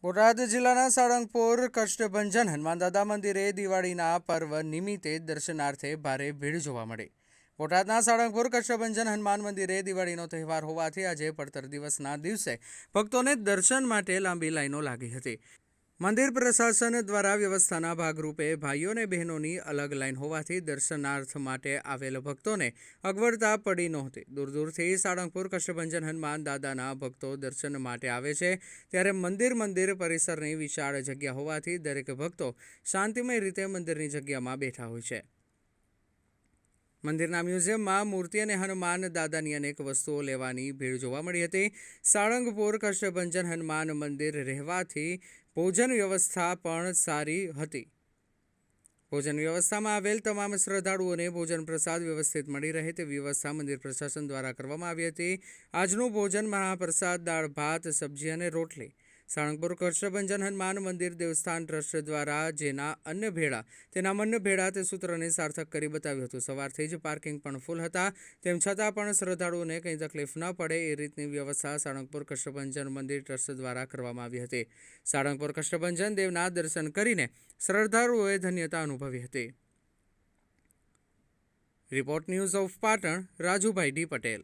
બોટાદ જિલ્લાના સાળંગપુર કષ્ટભંજન હનુમાનદાદા મંદિરે દિવાળીના પર્વ નિમિત્તે દર્શનાર્થે ભારે ભીડ જોવા મળી। બોટાદના સાળંગપુર કષ્ટભંજન હનુમાન મંદિરે દિવાળીનો તહેવાર હોવાથી આજે પડતર દિવસના દિવસે ભક્તોને દર્શન માટે લાંબી લાઈનો લાગી હતી। મંદિર પ્રશાસન દ્વારા વ્યવસ્થાના ભાગરૂપે ભાઈઓ અને બહેનોની અલગ લાઈન હોવાથી દર્શનાર્થ માટે આવેલ ભક્તોને અગવડતા પડી નહોતી। દૂર દૂરથી સાળંગપુર કષ્ટભંજન હનુમાન દાદાના ભક્તો દર્શન માટે આવે છે, ત્યારે મંદિર પરિસરની વિશાળ જગ્યા હોવાથી દરેક ભક્તો શાંતિમય રીતે મંદિરની જગ્યામાં બેઠા હોય છે। મંદિરના મ્યુઝિયમમાં મૂર્તિ અને હનુમાન દાદાની અનેક વસ્તુઓ લેવાની ભીડ જોવા મળી હતી। સાળંગપુર કષ્ટભંજન હનુમાન મંદિર રહેવાથી ભોજન વ્યવસ્થા પણ સારી હતી। ભોજન વ્યવસ્થામાં આવેલ તમામ શ્રદ્ધાળુઓને ભોજન પ્રસાદ વ્યવસ્થિત મળી રહે તેવી વ્યવસ્થા મંદિર પ્રશાસન દ્વારા કરવામાં આવી હતી। આજનું ભોજન મહાપ્રસાદ, દાળ ભાત, સબ્જી અને રોટલી। સાળંગપુર કષ્ટભંજન હનુમાન મંદિર દેવસ્થાન ટ્રસ્ટ દ્વારા જેના અન્ન ભેળા તેના મન ભેળા તે સૂત્રને સાર્થક કરી બતાવ્યું હતું। સવારથી જ પાર્કિંગ પણ ફૂલ હતા, તેમ છતાં પણ શ્રદ્ધાળુઓને કંઈ તકલીફ ન પડે એ રીતની વ્યવસ્થા સાળંગપુર કષ્ટભંજન મંદિર ટ્રસ્ટ દ્વારા કરવામાં આવી હતી। સાળંગપુર કષ્ટભંજન દેવના દર્શન કરીને શ્રદ્ધાળુઓએ ધન્યતા અનુભવી હતી। Report news of Patan, Rajubhai D Patel.